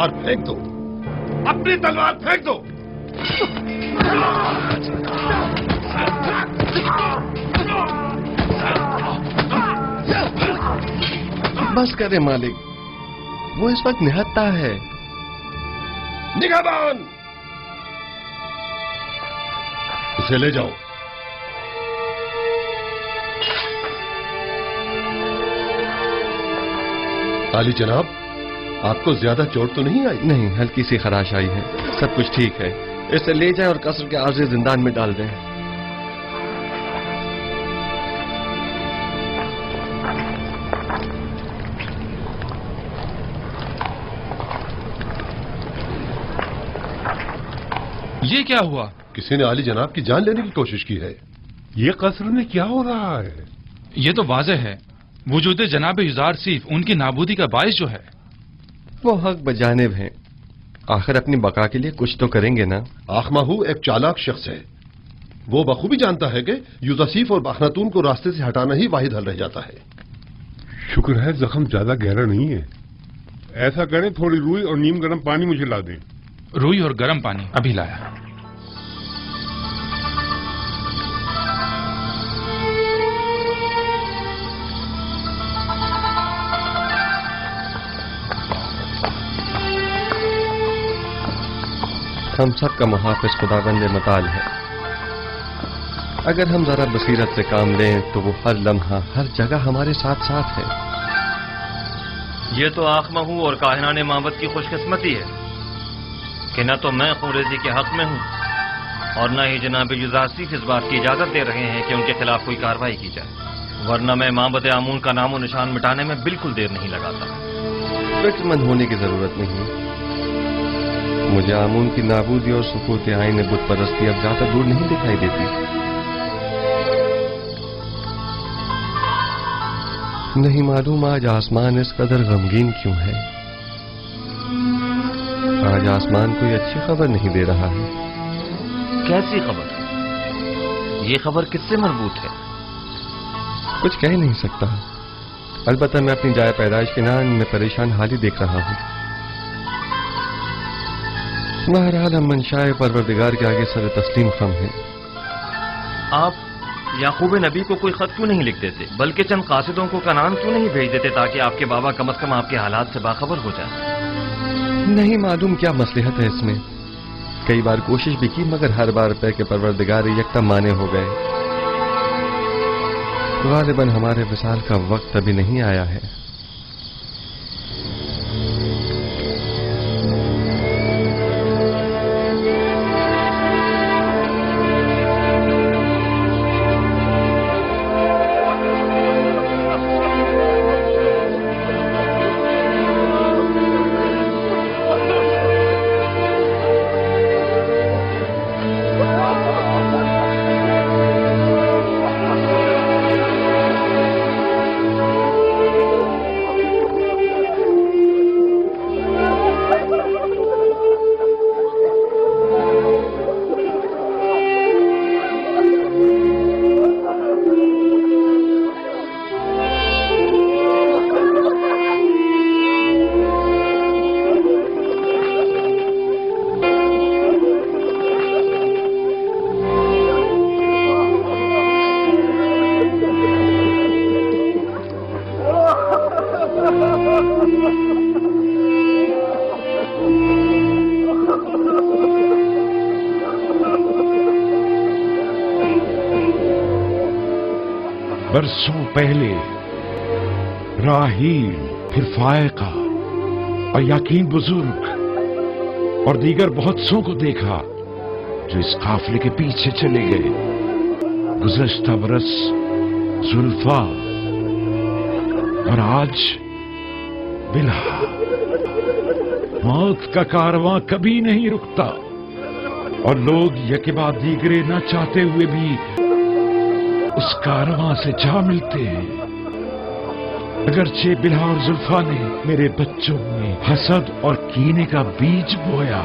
تلوار پھینک دو، اپنی تلوار پھینک دو. بس کرے مالک، وہ اس وقت نہتا ہے. نگہبان، اسے لے جاؤ. عالی جناب، آپ کو زیادہ چوٹ تو نہیں آئی؟ نہیں، ہلکی سی خراش آئی ہے، سب کچھ ٹھیک ہے. اسے لے جائیں اور قصر کے عارضی زندان میں ڈال دیں. یہ کیا ہوا؟ کسی نے عالی جناب کی جان لینے کی کوشش کی ہے. یہ قصر میں کیا ہو رہا ہے؟ یہ تو واضح ہے، وجود جناب یزار سیف ان کی نابودی کا باعث جو ہے. وہ حق بجانب ہیں، آخر اپنی بقا کے لیے کچھ تو کریں گے نا. آخماہو ایک چالاک شخص ہے، وہ بخوبی جانتا ہے کہ یوزاسیف اور باخناتون کو راستے سے ہٹانا ہی واحد حل رہ جاتا ہے. شکر ہے زخم زیادہ گہرا نہیں ہے. ایسا کریں تھوڑی روئی اور نیم گرم پانی مجھے لا دیں. روئی اور گرم پانی ابھی لایا. ہم سب کا محافظ خداوند متعال ہے. اگر ہم ذرا بصیرت سے کام لیں تو وہ ہر لمحہ ہر جگہ ہمارے ساتھ ساتھ ہے. یہ تو آخمہو اور کاہنان مابت کی خوش قسمتی ہے کہ نہ تو میں خونریزی کے حق میں ہوں اور نہ ہی جناب یزاسیف اس بات کی اجازت دے رہے ہیں کہ ان کے خلاف کوئی کارروائی کی جائے، ورنہ میں مابت آمون کا نام و نشان مٹانے میں بالکل دیر نہیں لگاتا. فکر مند ہونے کی ضرورت نہیں. مجھے آمون کی نابودی اور سقوط عین بت پرستی اب زیادہ دور نہیں دکھائی دیتی. نہیں معلوم آج آسمان اس قدر غمگین کیوں ہے. آج آسمان کوئی اچھی خبر نہیں دے رہا ہے. کیسی خبر؟ یہ خبر کس سے مربوط ہے؟ کچھ کہہ نہیں سکتا، البتہ میں اپنی جائے پیدائش کے نام میں پریشان حالی دیکھ رہا ہوں. بہرحال ہم منشاء پروردگار کے آگے سر تسلیم خم ہیں. آپ یعقوب نبی کو کوئی خط کیوں نہیں لکھ دیتے، بلکہ چند قاصدوں کو کنعان کیوں نہیں بھیج دیتے تاکہ آپ کے بابا کم از کم آپ کے حالات سے باخبر ہو جائیں؟ نہیں معلوم کیا مصلحت ہے اس میں. کئی بار کوشش بھی کی مگر ہر بار پہ کہ پروردگار یکتا مانے ہو گئے. غالباً ہمارے وصال کا وقت ابھی نہیں آیا ہے. برسوں پہلے راہیل، پھر فائقہ اور یقین بزرگ اور دیگر بہت سو کو دیکھا جو اس قافلے کے پیچھے چلے گئے. گزشتہ برس زلفا اور آج بلہا. موت کا کارواں کبھی نہیں رکتا اور لوگ یکے بعد دیگرے نہ چاہتے ہوئے بھی اس کارواں سے جا ملتے ہیں. اگرچہ بلہا اور زلفا نے میرے بچوں میں حسد اور کینے کا بیج بویا،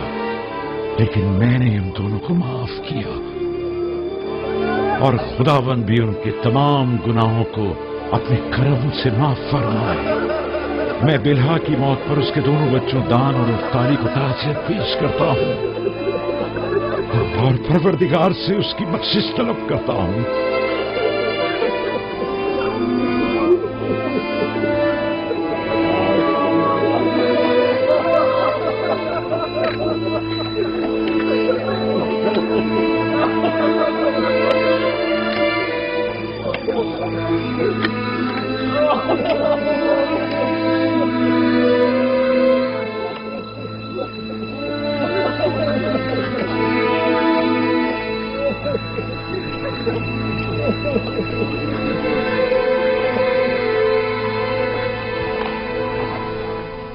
لیکن میں نے ان دونوں کو معاف کیا اور خداوند بھی ان کے تمام گناہوں کو اپنے کرم سے معاف فرمائے. मैं बिल्हा की मौत पर उसके दोनों बच्चों दान और इफ्तारी को ताज़ियत पेश करता हूँ और परवरदिगार से उसकी बख्शिश तलब करता हूँ।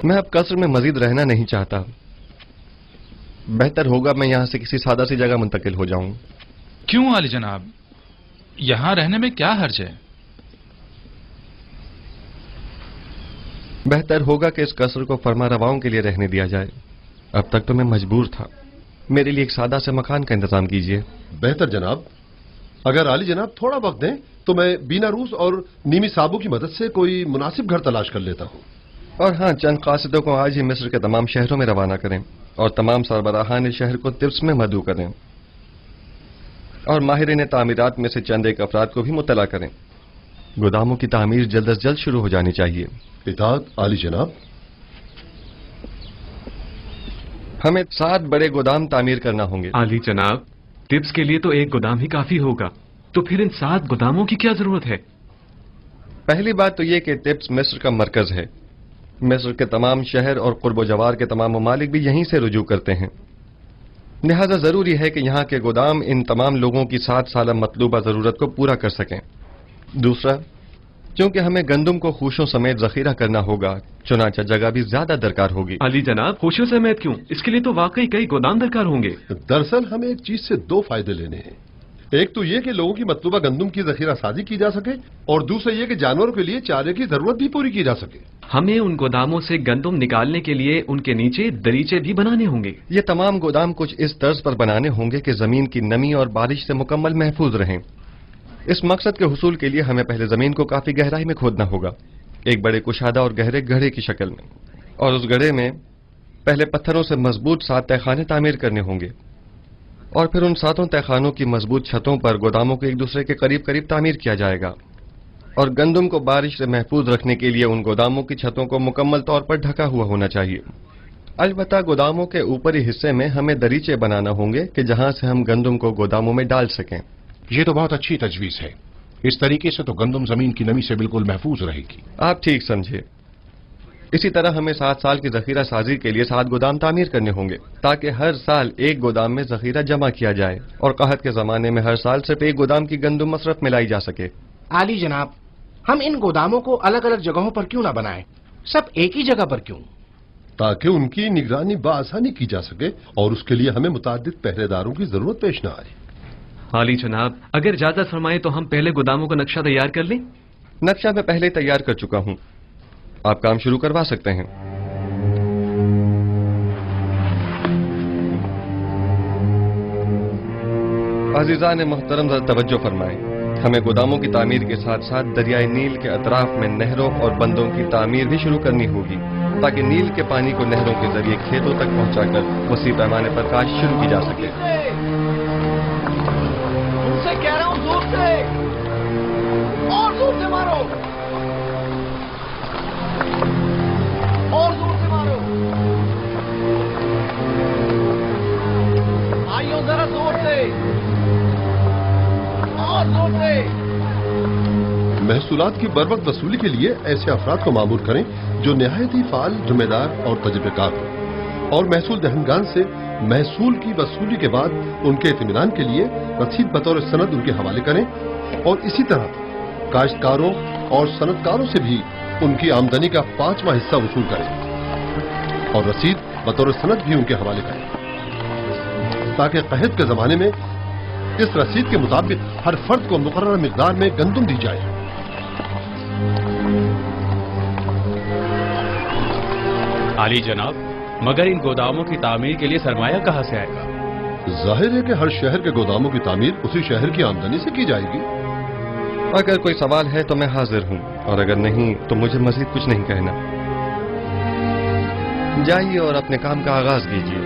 मैं अब कस्र में मजीद रहना नहीं चाहता। बेहतर होगा मैं यहां से किसी सादा सी जगह मुंतकिल हो जाऊं। क्यों आली जनाब, यहां रहने में क्या हर्ज है? बेहतर होगा कि इस कस्र को फरमा रवाओं के लिए रहने दिया जाए। अब तक तो मैं मजबूर था। मेरे लिए एक सादा से मकान का इंतजाम कीजिए। बेहतर जनाब, अगर आली जनाब थोड़ा वक्त दें तो मैं बीना रूस और नीमी साबू की मदद से कोई मुनासिब घर तलाश कर लेता हूं। और हाँ, चंद कासिदों को आज ही मिस्र के तमाम शहरों में रवाना करें और तमाम सरबराहान शहर को तिब्स में मदऊ करें और माहिरीन तामीरात में से चंद एक अफराद को भी मुतला करें। गोदामों की तामीर जल्द अज जल्द शुरू हो जानी चाहिए। इताअत आली जनाब। हमें 7 बड़े गोदाम तामीर करना होंगे। आली जनाब, टिप्स के लिए तो एक गोदाम ही काफी होगा, तो फिर इन 7 गोदामों की क्या जरूरत है? पहली बात तो यह कि टिप्स मिस्र का मरकज है। मिस्र के तमाम शहर और कुर्ब जवार के तमाम ममालिक भी यहीं से रुजू करते हैं। लिहाजा जरूरी है कि यहाँ के गोदाम इन तमाम लोगों की 7 साल मतलूबा जरूरत को पूरा कर सकें। दूसरा, क्योंकि हमें गंदम को खूशों समेत जखीरा करना होगा, चुनाचा जगह भी ज्यादा दरकार होगी। अली जनाब, खुशियों समेत क्यों? इसके लिए तो वाकई कई गोदाम दरकार होंगे। दरअसल हमें एक चीज से 2 फायदे लेने हैं। एक तो ये कि लोगों की मतलूबा गंदम की जखीरा साजी की जा सके और दूसरा ये कि जानवरों के लिए चारे की जरूरत भी पूरी की जा सके। हमें उन गोदामों से गंदम निकालने के लिए उनके नीचे दरीचे भी बनाने होंगे। ये तमाम गोदाम कुछ इस तर्ज पर बनाने होंगे कि जमीन की नमी और बारिश से मुकम्मल महफूज रहें। इस मकसद के हुसूल के लिए हमें पहले जमीन को काफी गहराई में खोदना होगा, एक बड़े कुशादा और गहरे गड्ढे की शक्ल में, और उस गड्ढे में पहले पत्थरों से मजबूत 7 तहखाने तामीर करने होंगे और फिर उन 7 तहखानों की मजबूत छतों पर गोदामों को एक दूसरे के करीब करीब तामीर किया जाएगा। और गंदम को बारिश से महफूज रखने के लिए उन गोदामों की छतों को मुकम्मल तौर पर ढका हुआ होना चाहिए। अलबत्ता गोदामों के ऊपरी हिस्से में हमें दरीचे बनाना होंगे कि जहां से हम गंदम को गोदामों में डाल सकें। ये तो बहुत अच्छी तजवीज है। इस तरीके से तो गंदम जमीन की नमी से बिल्कुल महफूज रहेगी। आप ठीक समझे। इसी तरह हमें 7 साल की जखीरा साजी के लिए 7 गोदाम तामीर करने होंगे ताकि हर साल एक गोदाम में जखीरा जमा किया जाए और कहत के जमाने में हर साल सिर्फ एक गोदाम की गंदम मसरफ मिलाई जा सके। आली जनाब, हम इन गोदामों को अलग अलग जगहों पर क्यों ना बनाएं? सब एक ही जगह पर क्यों? ताकि उनकी निगरानी बआसानी की जा सके और उसके लिए हमें मुतादिद पहरेदारों की जरूरत पेश न आए। आली जनाब, अगर इजाजत फरमाए तो हम पहले गोदामों का नक्शा तैयार कर लें। नक्शा मैं पहले तैयार कर चुका हूं, आप काम शुरू करवा सकते हैं। अजीजा ने मोहतरम जरा तवज्जो फरमाए। हमें गोदामों की तामीर के साथ साथ दरियाए नील के अतराफ में नहरों और बंदों की तामीर भी शुरू करनी होगी ताकि नील के पानी को नहरों के जरिए खेतों तक पहुंचाकर वसी पैमाने पर काश शुरू की जा सके। उनसे कह रहा हूं, जोर से और जोर से मारो और जोर से मारो। आइयो जरा जोर से और जोर से। महसूलात की बरवक्त वसूली के लिए ऐसे अफराद को मामूर करें जो निहायत ही फाल, जिम्मेदार और तजुर्बेकार हो और महसूल दहनगान से महसूल की वसूली के बाद उनके इत्मीनान के लिए रसीद बतौर सनद उनके हवाले करें और इसी तरह काश्तकारों और सनदकारों से भी उनकी आमदनी का 5वां हिस्सा वसूल करें और रसीद बतौर सनद भी उनके हवाले करें ताकि कहत के जमाने में इस रसीद के मुताबिक हर फर्द को मुकर्रर मिकदार में गंदम दी जाए। आली जनाब, मगर इन गोदामों की तामीर के लिए सरमाया कहां से आएगा? जाहिर है कि हर शहर के गोदामों की तामीर उसी शहर की आमदनी से की जाएगी। अगर कोई सवाल है तो मैं हाजिर हूं और अगर नहीं तो मुझे मजीद कुछ नहीं कहना। جائیے اور اپنے کام کا آغاز کیجیے۔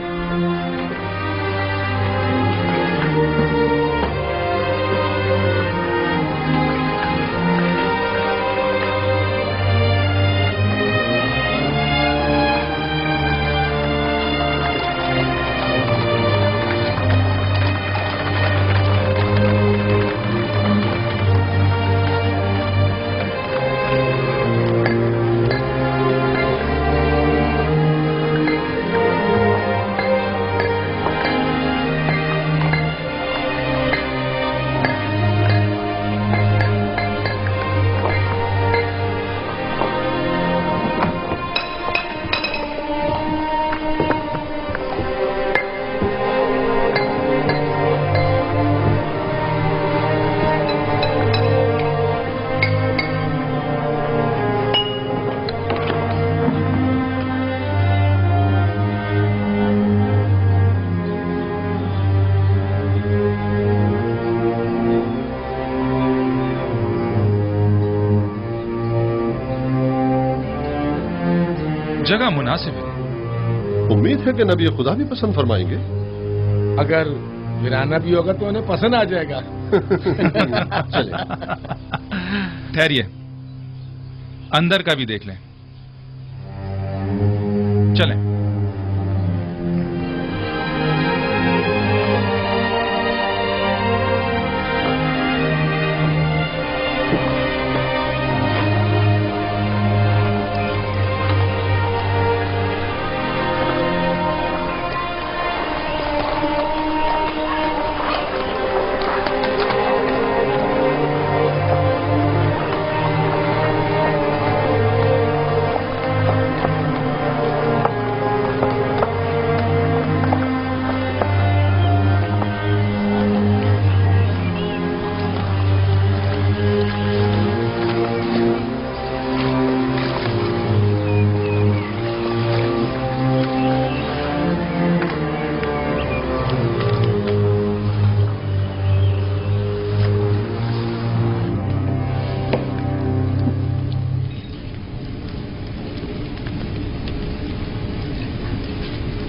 جگہ مناسب ہے۔ امید ہے کہ نبی خدا بھی پسند فرمائیں گے۔ اگر ویرانہ بھی ہوگا تو انہیں پسند آ جائے گا۔ چلیں۔ ٹھہریے، اندر کا بھی دیکھ لیں۔ چلیں۔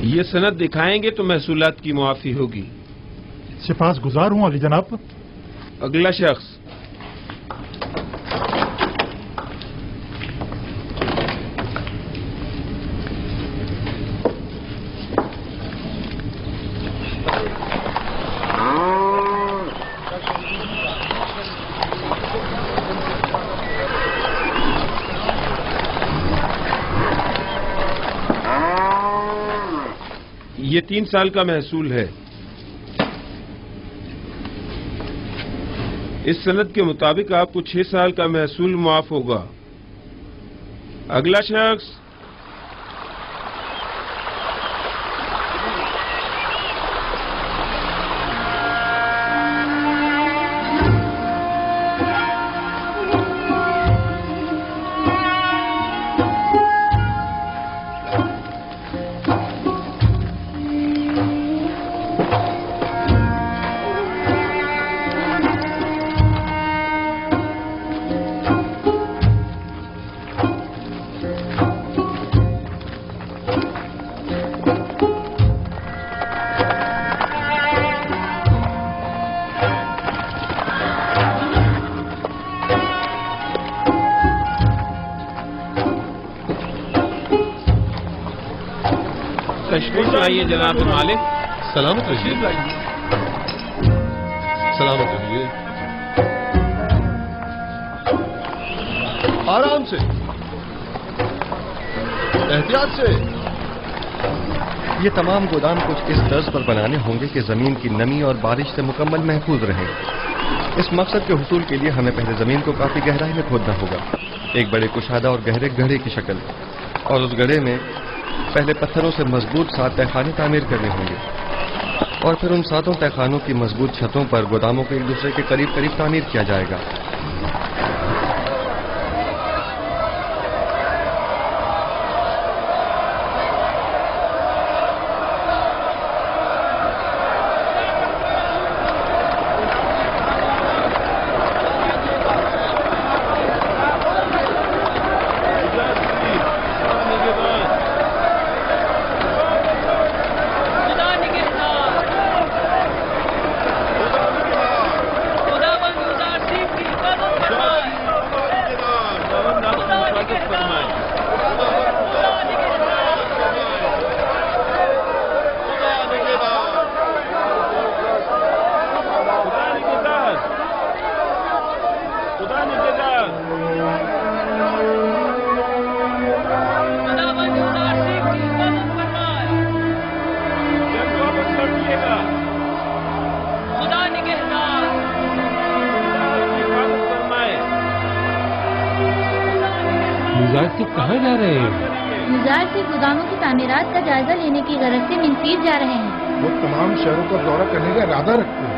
یہ سند دکھائیں گے تو محصولات کی معافی ہوگی۔ سپاس گزار ہوں علی جناب۔ اگلا شخص۔ یہ 3 سال کا محصول ہے۔ اس سند کے مطابق آپ کو 6 سال کا محصول معاف ہوگا۔ اگلا شخص۔ تشریف لائیے جناب مالک۔ سلامت رہیے۔ سلامت رہیے۔ آرام سے، احتیاط سے۔ یہ تمام گودام کچھ اس طرز پر بنانے ہوں گے کہ زمین کی نمی اور بارش سے مکمل محفوظ رہیں۔ اس مقصد کے حصول کے لیے ہمیں پہلے زمین کو کافی گہرائی میں کھودنا ہوگا، ایک بڑے کشادہ اور گہرے گڑھے کی شکل، اور اس گڑھے میں پہلے پتھروں سے مضبوط 7 تہخانے تعمیر کرنے ہوں گے، اور پھر ان 7 تہخانوں کی مضبوط چھتوں پر گوداموں کو ایک دوسرے کے قریب قریب تعمیر کیا جائے گا۔ युजारसिफ कहाँ जा रहे हैं? युजार से गोदामों की तामीरात का जायजा लेने की गरज से मिनफीस जा रहे हैं। वो तमाम शहरों का दौरा करने का इरादा रखते हैं।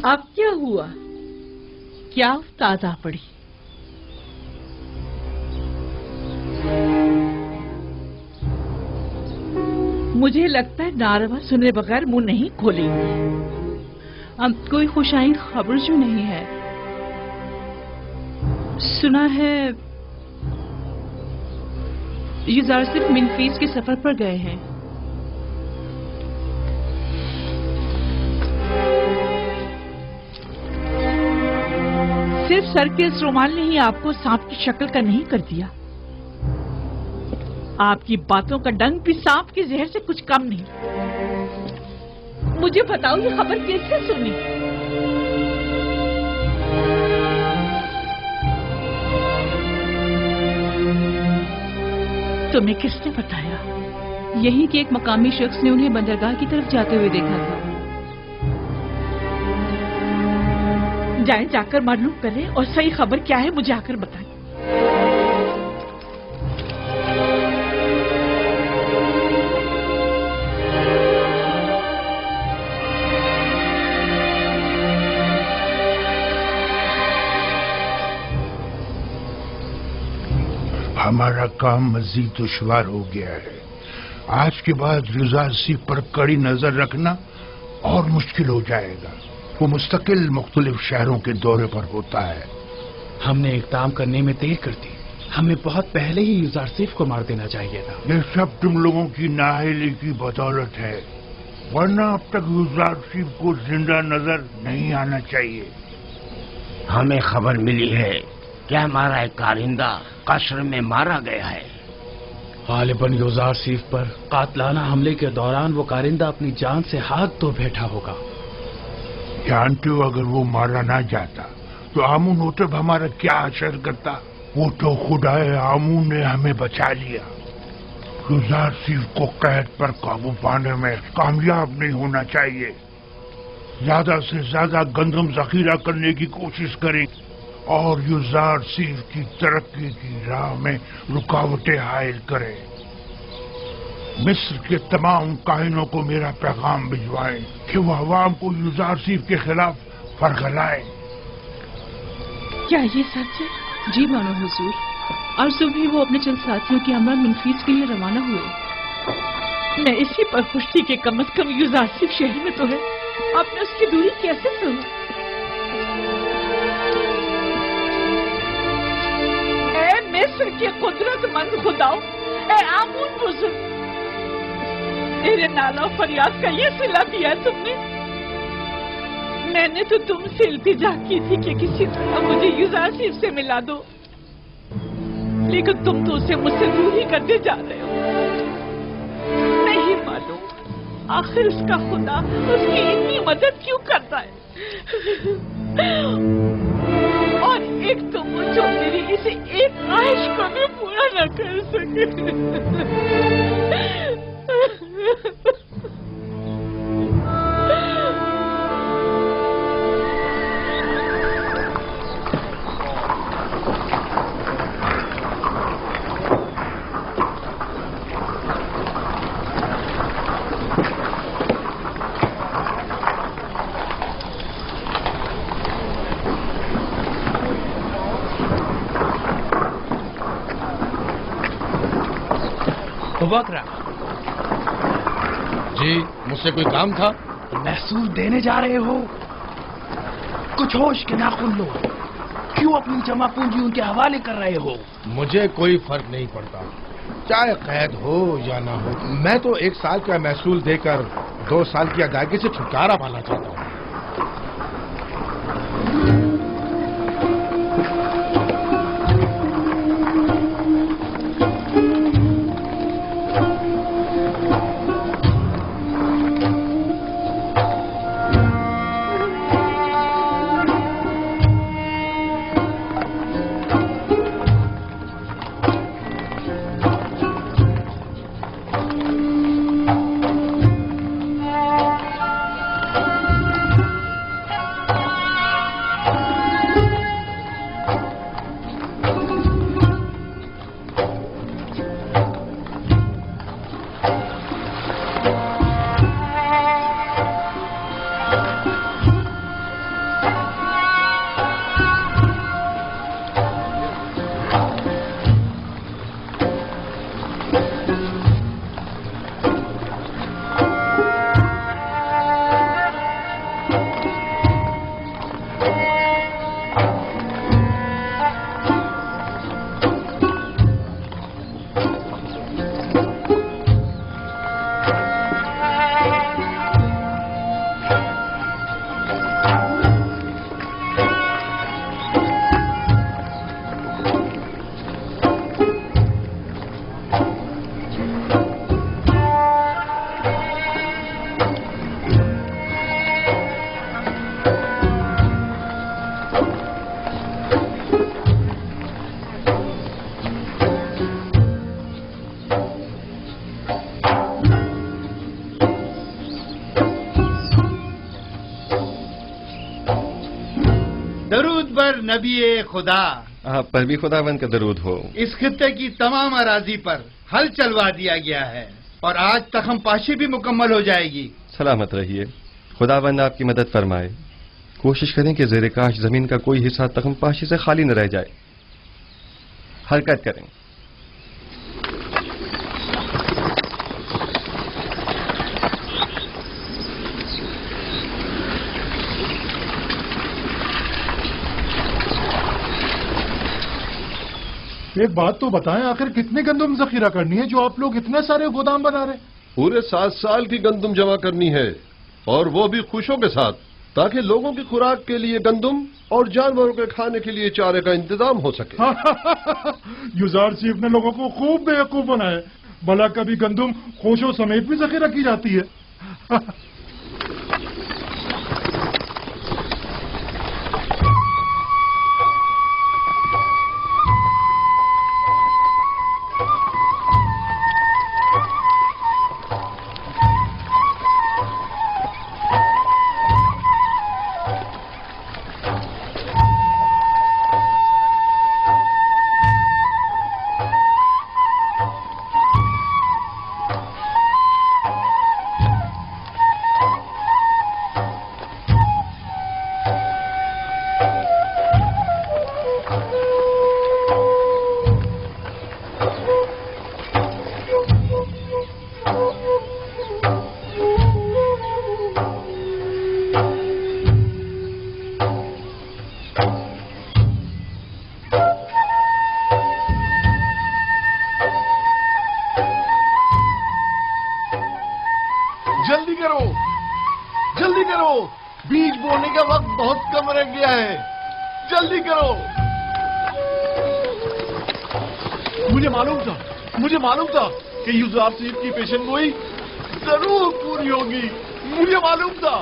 अब क्या हुआ? क्या ताजा पड़ी? मुझे लगता है नारवा सुने बगैर मुंह नहीं खोलेंगे। अब कोई खुशाइन खबर जो नहीं है। सुना है युजार सिर्फ मिनफीस के सफर पर गए हैं। सिर्फ सर के इस रुमाल ने ही आपको सांप की शक्ल का नहीं कर दिया। आपकी बातों का डंक भी सांप के जहर से कुछ कम नहीं। मुझे बताओ ये खबर कैसे सुनी? तुम्हें किसने बताया? यही कि एक मकामी शख्स ने उन्हें बंदरगाह की तरफ जाते हुए देखा था। जाएं, जाकर मालूम करें और सही खबर क्या है मुझे आकर बताएं। हमारा काम मजीद दुश्वार हो गया है। आज के बाद युजार सिफ पर कड़ी नजर रखना और मुश्किल हो जाएगा। वो मुस्तकिल मुख्तलिफ शहरों के दौरे पर होता है। हमने इक़दाम करने में देर कर दी। हमें बहुत पहले ही युजार सिफ को मार देना चाहिए था। ये सब तुम लोगों की नाअहली की बदौलत है, वरना अब तक युजार सिफ को जिंदा नजर नहीं आना चाहिए। हमें खबर मिली है कि हमारा एक कारिंदा कश्र में मारा गया है। गालिबन युजार सिफ पर कातलाना हमले के दौरान वो कारिंदा अपनी जान से हाथ धो बैठा होगा। जानते हो, अगर वो मारा ना जाता तो आमून होतब हमारा क्या असर करता। वो तो खुदाए आमून ने हमें बचा लिया। युजार सिफ को कैद पर काबू पाने में कामयाब नहीं होना चाहिए। ज्यादा से ज्यादा गंदम जखीरा करने की कोशिश करें और युजार सिफ की तरक्की की राह में रुकावटें हायल करें। मिस्र के तमाम काहिनों को मेरा पैगाम भिजवाएं कि वो अवाम को युजार सिफ के खिलाफ फरगलाएं। क्या ये सच है? जी मानो हुजूर। और सुबह वो अपने चंद साथियों के हमरा मिनफीस के लिए रवाना हुए। मैं इसी पर खुश थी कि कम से कम युजार सिफ शहर में तो है। आपने उसकी दूरी कैसे सुनी? मिस्र के कुदरतमंद खुदाओं, ए आमून बुजुर्ग, मेरे नाला फरियाद का ये सिला दिया तुमने। मैंने तो तुमसे इल्तिजा की थी कि किसी तरह मुझे युजार सिफ से मिला दो, लेकिन तुम तो उसे मुझसे दूर ही करते जा रहे हो। नहीं मालूम आखिर उसका खुदा उसकी इतनी मदद क्यों करता है। और एक तो वो जो मेरी इसे एक ख्वाहिश को भी पूरा न कर सके। بکرا جی مجھ سے کوئی کام تھا؟ محصول دینے جا رہے ہو؟ کچھ ہوش کے ناخن لو، کیوں اپنی جمع پونجی ان کے حوالے کر رہے ہو؟ مجھے کوئی فرق نہیں پڑتا، چاہے قید ہو یا نہ ہو، میں تو 1 سال کا محصول دے کر 2 سال کی ادائیگی سے چھٹکارا پانا چاہتا ہوں۔ نبی خدا، آپ پر بھی خداوند کا درود ہو۔ اس خطے کی تمام اراضی پر ہل چلوا دیا گیا ہے اور آج تخم پاشی بھی مکمل ہو جائے گی۔ سلامت رہیے، خداوند آپ کی مدد فرمائے۔ کوشش کریں کہ زیر کاش زمین کا کوئی حصہ تخم پاشی سے خالی نہ رہ جائے۔ حرکت کریں۔ ایک بات تو بتائیں، آخر کتنے گندم ذخیرہ کرنی ہے جو آپ لوگ اتنے سارے گودام بنا رہے؟ پورے 7 سال کی گندم جمع کرنی ہے، اور وہ بھی خوشوں کے ساتھ، تاکہ لوگوں کی خوراک کے لیے گندم اور جانوروں کے کھانے کے لیے چارے کا انتظام ہو سکے۔ یوزار چیف نے لوگوں کو خوب بیوقوف بنایا، بھلا کبھی گندم خوشوں سمیت بھی ذخیرہ کی جاتی ہے۔ جلدی کرو، بیج بونے کا وقت بہت کم رہ گیا ہے، جلدی کرو۔ مجھے معلوم تھا کہ یوزار چیف کی پیشن گوئی ضرور پوری ہوگی، مجھے معلوم تھا۔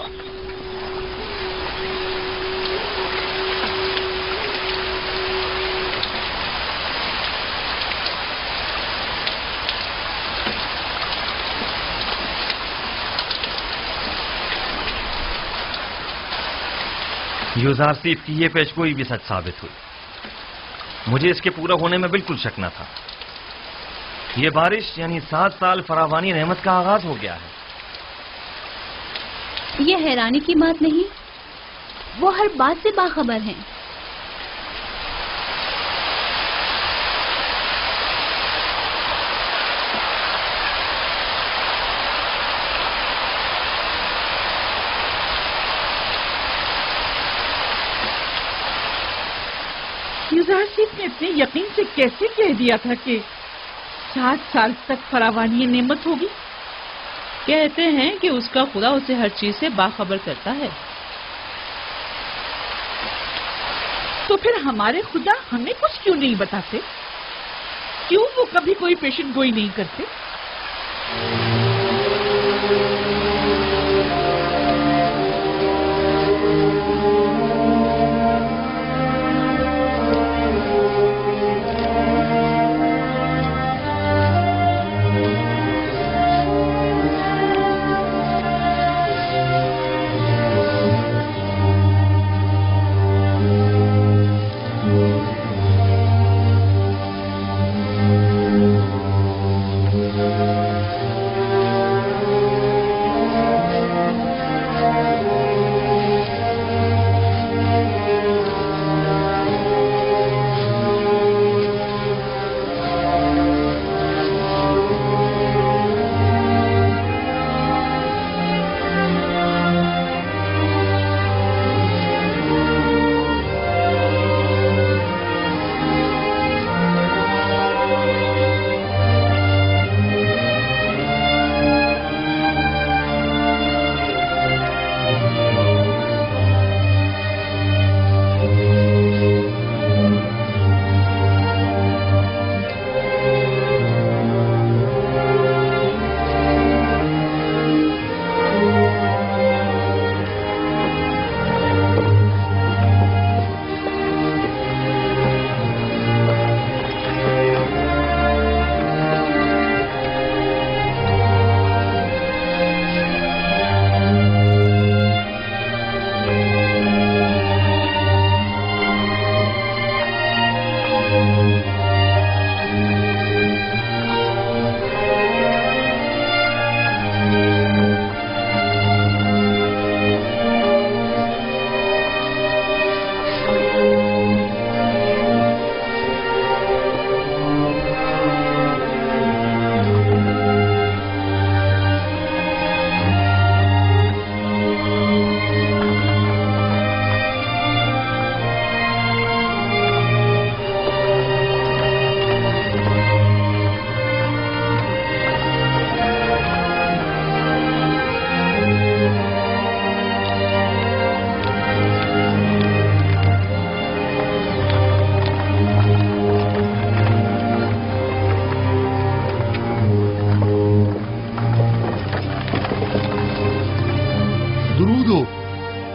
یوزارسیف کی یہ پیشگوئی بھی سچ ثابت ہوئی۔ مجھے اس کے پورا ہونے میں بالکل شک نہ تھا۔ یہ بارش یعنی 7 سال فراوانی رحمت کا آغاز ہو گیا ہے۔ یہ حیرانی کی بات نہیں، وہ ہر بات سے باخبر ہیں۔ یزدان صاحب نے اپنے یقین سے کیسے کہہ دیا تھا کہ 60 سال تک فراوانی نعمت ہوگی؟ کہتے ہیں کہ اس کا خدا اسے ہر چیز سے باخبر کرتا ہے. تو پھر ہمارے خدا ہمیں کچھ کیوں نہیں بتاتے؟ کیوں وہ کبھی کوئی پیشن گوئی نہیں کرتے؟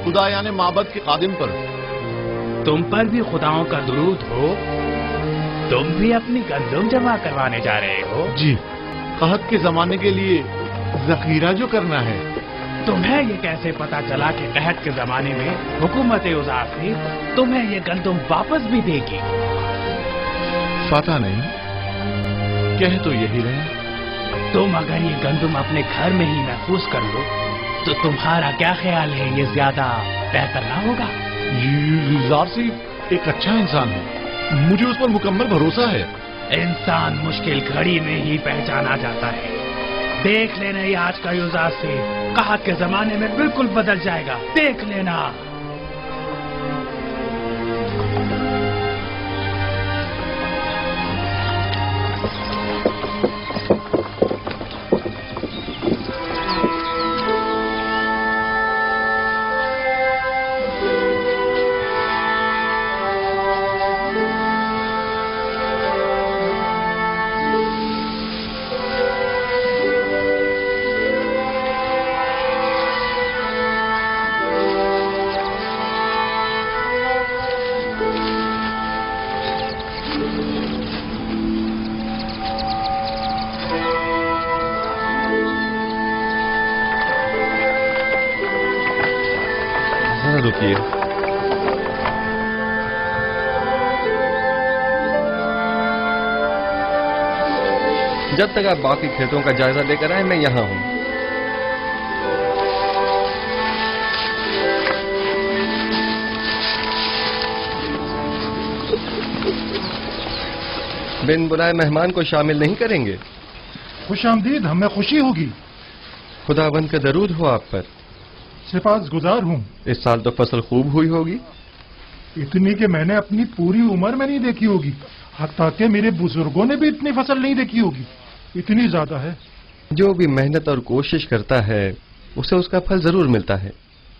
خدا یعنی معبد کے خادم پر. تم پر بھی خداؤں کا درود ہو. تم بھی اپنی گندم جمع کروانے جا رہے ہو؟ جی، قحط کے زمانے کے لیے ذخیرہ جو کرنا ہے. تمہیں یہ کیسے پتا چلا کہ قحط کے زمانے میں حکومت یزارسی تمہیں یہ گندم واپس بھی دے گی؟ پتہ نہیں، کہہ تو یہی رہے. تم اگر یہ گندم اپنے گھر میں ہی محفوظ کر لو تو تمہارا کیا خیال ہے، یہ زیادہ بہتر نہ ہوگا؟ یزارسی ایک اچھا انسان ہے، مجھے اس پر مکمل بھروسہ ہے. انسان مشکل گھڑی میں ہی پہچانا جاتا ہے. دیکھ لینا یہ آج کا یزارسی قحط کے زمانے میں بالکل بدل جائے گا. دیکھ لینا. رکیے. جب تک آپ باقی کھیتوں کا جائزہ لے کر آئے میں یہاں ہوں. بن بلائے مہمان کو شامل نہیں کریں گے؟ خوش آمدید، ہمیں خوشی ہوگی. خداوند کا درود ہو آپ پر. سپاس گزار ہوں. اس سال تو فصل خوب ہوئی ہوگی. इतनी कि मैंने अपनी पूरी उम्र में नहीं देखी होगी। हत्ता कि मेरे बुजुर्गों ने भी इतनी फसल नहीं देखी होगी। इतनी ज्यादा है। जो भी मेहनत और कोशिश करता है उसे उसका फल जरूर मिलता है।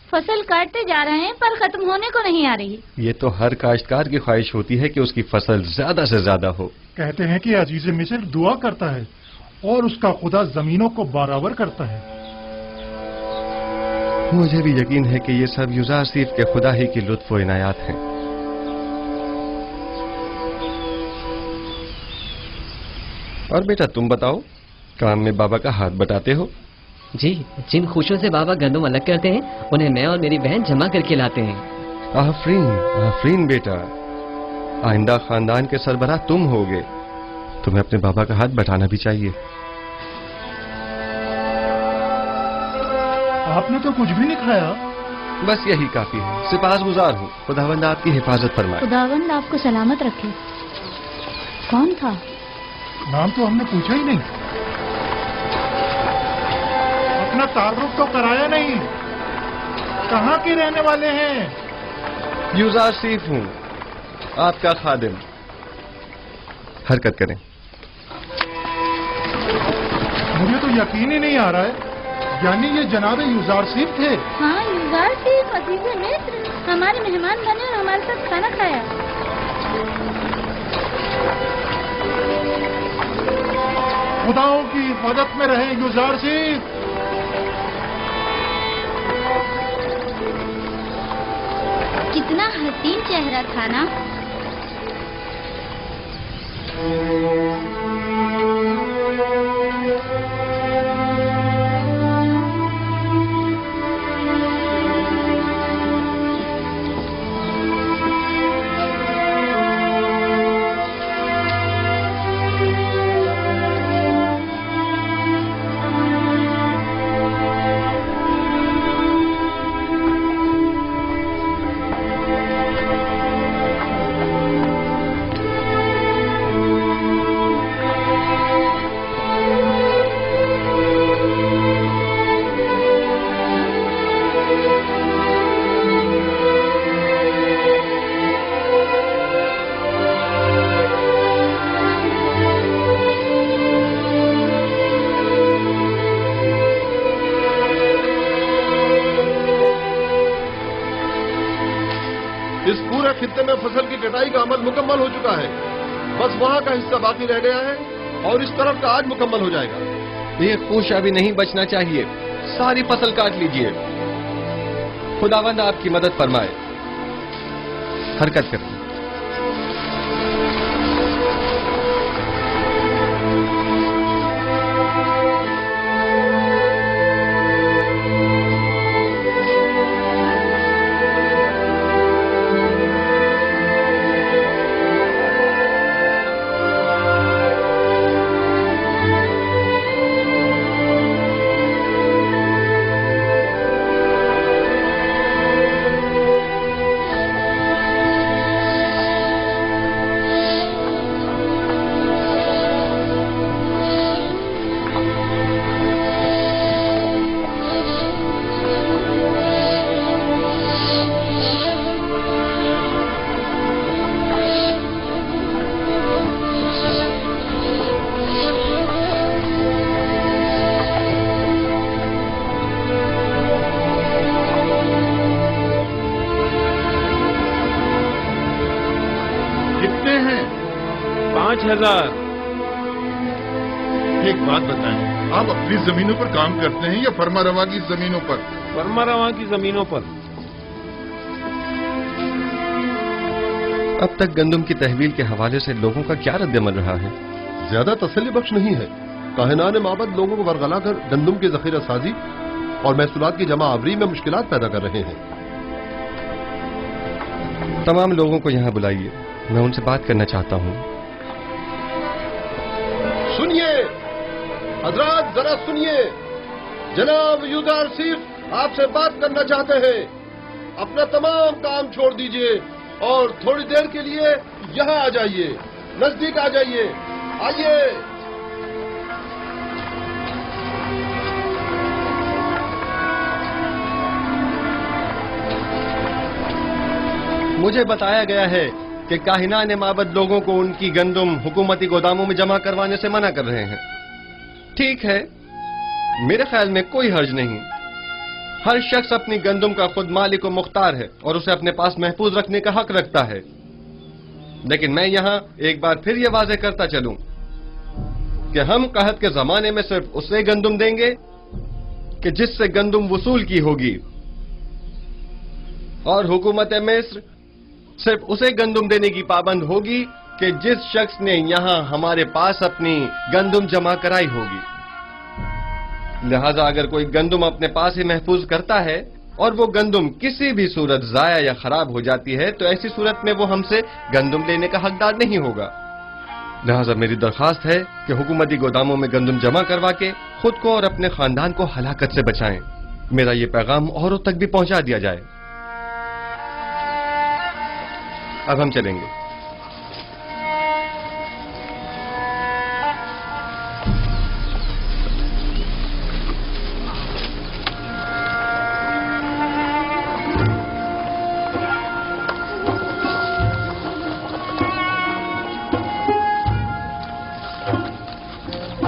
फसल काटते जा रहे हैं पर खत्म होने को नहीं आ रही। ये तो हर काश्तकार की ख्वाहिश होती है कि उसकी फसल ज्यादा से ज्यादा हो। कहते हैं कि अजीज मिस्र दुआ करता है और उसका खुदा जमीनों को बराबर करता है। मुझे भी यकीन है कि ये सब युजारसीफ के खुदा ही की लुत्फ व इनायात हैं। और बेटा तुम बताओ, काम में बाबा का हाथ बटाते हो? जी, जिन खुशियों से बाबा गंदम अलग करते हैं उन्हें मैं और मेरी बहन जमा करके लाते हैं। आफरीन आफरीन बेटा, आइंदा खानदान के सरबराह तुम होगे। तुम्हें अपने बाबा का हाथ बटाना भी चाहिए। आपने तो कुछ भी नहीं खाया। बस यही काफी है। सिपाहगुजार हूँ। खुदावंद आपकी हिफाजत फरमाए। खुदावंद आपको सलामत रखे। कौन था? नाम तो हमने पूछा ही नहीं। अपना तारुफ तो कराया नहीं। कहाँ के रहने वाले हैं? युजारसीफ हूँ, आपका खादिम। हरकत करें। मुझे तो यकीन ही नहीं आ रहा है, यानी ये जनाब युजारसीफ थे। हाँ, युजारसीफ अजीज मिस्र हमारे मेहमान बने और हमारे साथ खाना खाया। खुदाओं की हिफाजत में रहे युजारसीफ। कितना हसीन चेहरा था ना। इस पूरे खित्ते में फसल की कटाई का अमल मुकम्मल हो चुका है। बस वहां का हिस्सा बाकी रह गया है और इस तरफ का आज मुकम्मल हो जाएगा। एक पूछ अभी नहीं बचना चाहिए। सारी फसल काट लीजिए। खुदावंद आपकी मदद फरमाए। हरकत करें। कितने हैं? 5000। एक बात बताएं, आप अपनी जमीनों पर काम करते हैं या फरमा रवा की जमीनों पर? फरमा रवा की जमीनों पर। अब तक गंदम की तहवील के हवाले से लोगों का क्या रद्दमल रहा है? ज्यादा तसल्ली बख्श नहीं है। काहिनान माबद लोगों को बरगला कर गंदम की जखीरा साजी और महसूलात की जमा आवरी में मुश्किलात पैदा कर रहे हैं। तमाम लोगों को यहाँ बुलाइए, मैं उनसे बात करना चाहता हूँ। सुनिए हजरात, जरा सुनिए। जनाब युजारसीफ आपसे बात करना चाहते हैं। अपना तमाम काम छोड़ दीजिए और थोड़ी देर के लिए यहाँ आ जाइए, नजदीक आ जाइए। आइए। مجھے بتایا گیا ہے کہ کاہنان معبد لوگوں کو ان کی گندم حکومتی گوداموں میں جمع کروانے سے منع کر رہے ہیں۔ ٹھیک ہے، میرے خیال میں کوئی حرج نہیں۔ ہر شخص اپنی گندم کا خود مالک و مختار ہے اور اسے اپنے پاس محفوظ رکھنے کا حق رکھتا ہے، لیکن میں یہاں ایک بار پھر یہ واضح کرتا چلوں کہ ہم قحط کے زمانے میں صرف اسے گندم دیں گے کہ جس سے گندم وصول کی ہوگی، اور حکومت مصر صرف اسے گندم دینے کی پابند ہوگی کہ جس شخص نے یہاں ہمارے پاس اپنی گندم جمع کرائی ہوگی۔ لہذا اگر کوئی گندم اپنے پاس ہی محفوظ کرتا ہے اور وہ گندم کسی بھی صورت ضائع یا خراب ہو جاتی ہے تو ایسی صورت میں وہ ہم سے گندم لینے کا حقدار نہیں ہوگا۔ لہذا میری درخواست ہے کہ حکومتی گوداموں میں گندم جمع کروا کے خود کو اور اپنے خاندان کو ہلاکت سے بچائیں۔ میرا یہ پیغام اوروں تک بھی پہنچا دیا جائے۔ اب ہم چلیں گے۔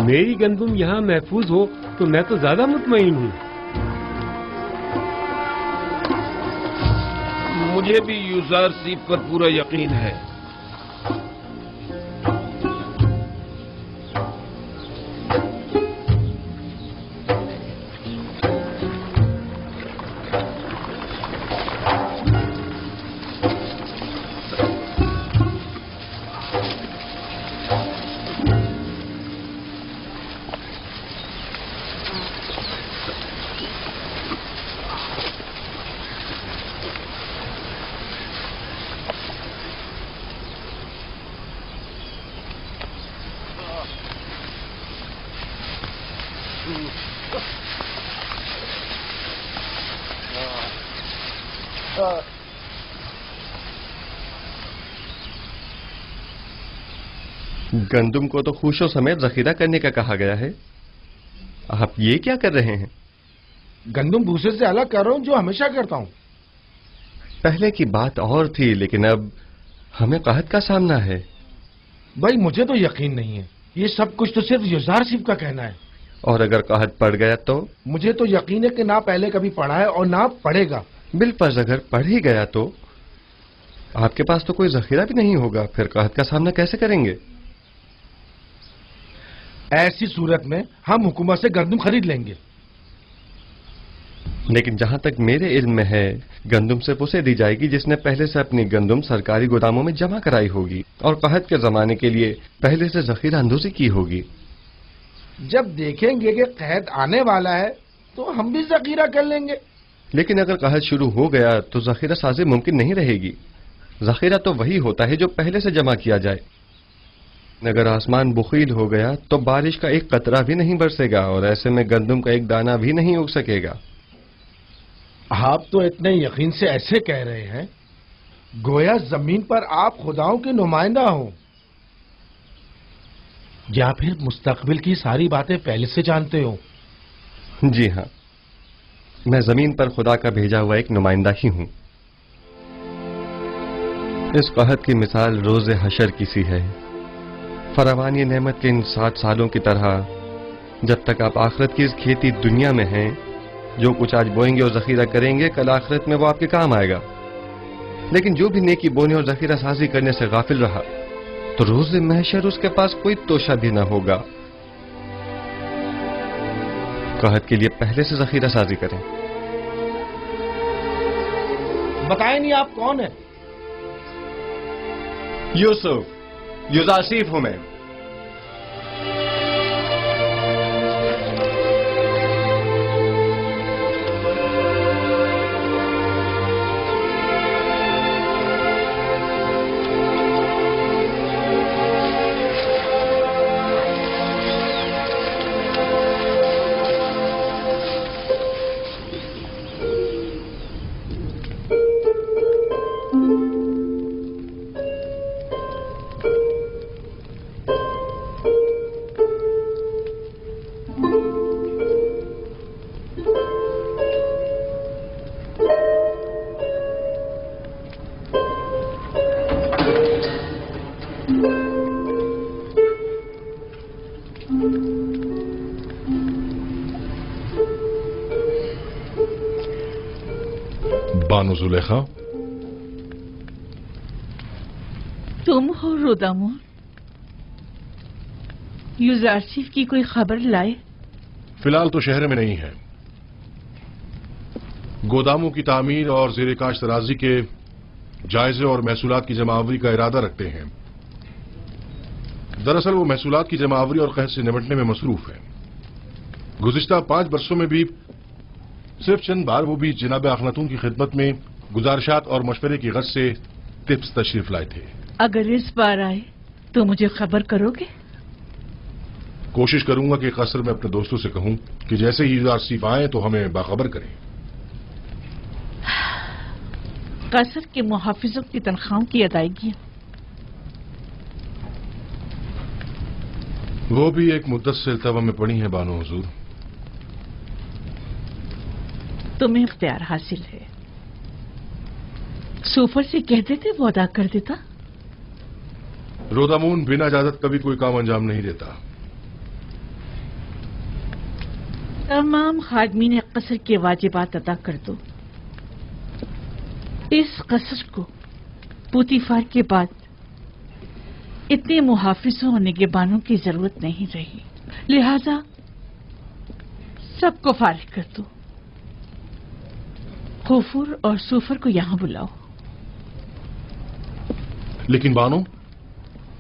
میری گندم یہاں محفوظ ہو تو میں تو زیادہ مطمئن ہوں۔ مجھے بھی یوزارسیف پر پورا یقین ہے۔ گندم کو تو خوشوں سمیت ذخیرہ کرنے کا کہا گیا ہے، آپ یہ کیا کر رہے ہیں؟ گندم بھوسے سے الگ کر رہا ہوں جو ہمیشہ کرتا ہوں۔ پہلے کی بات اور تھی، لیکن اب ہمیں قحط کا سامنا ہے۔ بھائی مجھے تو یقین نہیں ہے، یہ سب کچھ تو صرف یوزارسیف کا کہنا ہے۔ اور اگر قحط پڑ گیا تو؟ مجھے تو یقین ہے کہ نہ پہلے کبھی پڑھا ہے اور نہ پڑھے گا۔ بالفرض اگر پڑھ ہی گیا تو آپ کے پاس تو کوئی ذخیرہ بھی نہیں ہوگا، پھر قحط کا سامنا کیسے کریں گے؟ ایسی صورت میں ہم حکومت سے گندم خرید لیں گے۔ لیکن جہاں تک میرے علم میں ہے، گندم صرف اسے دی جائے گی جس نے پہلے سے اپنی گندم سرکاری گوداموں میں جمع کرائی ہوگی اور قحط کے زمانے کے لیے پہلے سے ذخیرہ اندوزی کی ہوگی۔ جب دیکھیں گے کہ قحط آنے والا ہے تو ہم بھی ذخیرہ کر لیں گے۔ لیکن اگر قحط شروع ہو گیا تو ذخیرہ سازی ممکن نہیں رہے گی۔ ذخیرہ تو وہی ہوتا ہے جو پہلے سے جمع کیا جائے۔ اگر آسمان بخیل ہو گیا تو بارش کا ایک قطرہ بھی نہیں برسے گا اور ایسے میں گندم کا ایک دانہ بھی نہیں اگ سکے گا۔ آپ تو اتنے یقین سے ایسے کہہ رہے ہیں گویا زمین پر آپ خداؤں کے نمائندہ ہوں، یا پھر مستقبل کی ساری باتیں پہلے سے جانتے ہو؟ جی ہاں، میں زمین پر خدا کا بھیجا ہوا ایک نمائندہ ہی ہوں۔ اس قحط کی مثال روز حشر کی سی ہے۔ فراوانی نعمت کے ان 60 سالوں کی طرح جب تک آپ آخرت کی اس کھیتی دنیا میں ہیں، جو کچھ آج بوئیں گے اور ذخیرہ کریں گے کل آخرت میں وہ آپ کے کام آئے گا۔ لیکن جو بھی نیکی بونے اور ذخیرہ سازی کرنے سے غافل رہا تو روز محشر اس کے پاس کوئی توشہ بھی نہ ہوگا۔ قحط کے لیے پہلے سے ذخیرہ سازی کریں۔ بتائیں نہیں آپ کون ہیں؟ یوسف، یوزارسیف ہوں میں۔ बानो जुलेखा, तुम हो रोदामोन? यूजारसीफ की कोई खबर लाए? फिलहाल तो शहर में नहीं है। गोदामों की तामीर और ज़ेर काश्तराजी के जायजे और महसूलात की जमावरी का इरादा रखते हैं। दरअसल वो महसूलात की जमावरी और कहत से निपटने में मसरूफ है। गुज़िश्ता 5 बरसों में भी सिर्फ चंद बार वो भी जनाब अखनातून की खिदमत में गुजारिशात और मशवरे की गर्ज से टिप्स तशरीफ लाए थे। अगर इस बार आए तो मुझे खबर करोगे? कोशिश करूंगा कि कसर में अपने दोस्तों से कहूं कि जैसे ही यूजारसीफ आए तो हमें बाखबर करें। कसर के मुहाफिजों की तनख्वाहों की अदायगी वो भी एक मुद्दत से इल्तवा में पड़ी है बानो हुजूर। तुम्हें इख्तियार हासिल है। सूफर से कह देते वो अदा कर देता। रोदामून बिना इजाजत कभी कोई काम अंजाम नहीं देता। तमाम खादमीन कसर के वाजिबात अदा कर दो। इस कसर को पुतीफार के बाद इतने मुहाफिजों और निगहबानों की जरूरत नहीं रही, लिहाजा सबको फारिग कर दो। गफूर और सूफर को यहां बुलाओ। लेकिन बानो,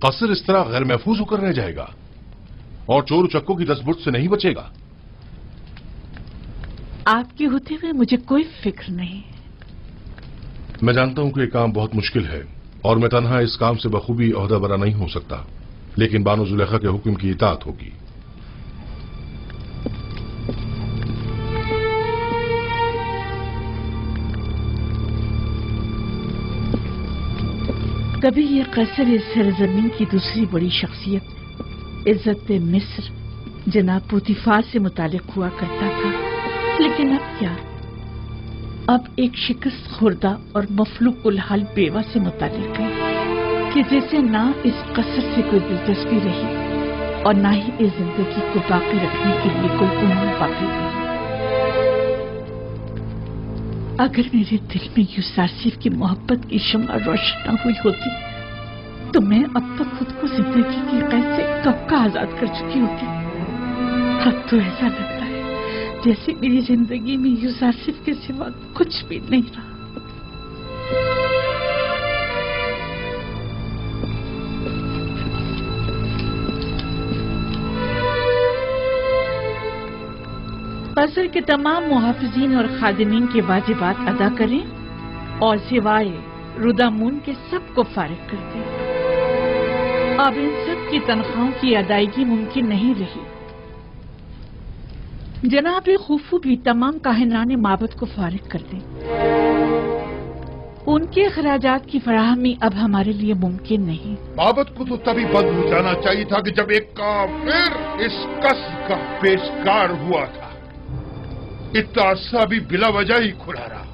कसर इस तरह गैर महफूज होकर रह जाएगा और चोर चक्कों की दस्तबुर्द से नहीं बचेगा। आपके होते हुए मुझे कोई फिक्र नहीं। मैं जानता हूं कि यह काम बहुत मुश्किल है और मैं तन्हा इस काम से बखूबी ओहदा बरा नहीं हो सकता, लेकिन बानो जुलेखा के हुक्म की इताअत होगी। कभी ये कसर इस सरजमीन की दूसरी बड़ी शख्सियत इज्जत मिस्र जनाब पुतीफार से मुतालिक हुआ करता था, लेकिन अब क्या? अब एक शिकस्त खुर्दा और मफलूक उल हाल बेवा से मुतालिक है कि जैसे ना इस कसर से कोई दिलचस्पी रही और ना ही इस जिंदगी को बाकी रखने के लिए कोई उम्मीद बाकी रही। अगर मेरे दिल में यूसारसीफ की मोहब्बत की शम्मा रोशन न हुई होती तो मैं अब तक खुद को जिंदगी की कैद से कब का आजाद कर चुकी होती। अब तो ऐसा लगता है जैसे मेरी जिंदगी में यूसारसीफ के सिवा कुछ भी नहीं रहा। कसर के तमाम मुहाफिजीन और खादिमीन के वाजिबात अदा करें और सिवाय रुदामून के सबको फारिग कर दें। अब इन सब की तनख्वाहों की अदायगी मुमकिन नहीं रही। जनाब खुफू भी तमाम काहिनाने माबद को फारिग कर दें। उनके अखराजात की फराहमी अब हमारे लिए मुमकिन नहीं। माबद को तो तभी बंद हो जाना चाहिए था कि जब एक काफिर इस कसर का पेशकार हुआ था। इतना अरसा भी बिला वजह ही खुला रहा।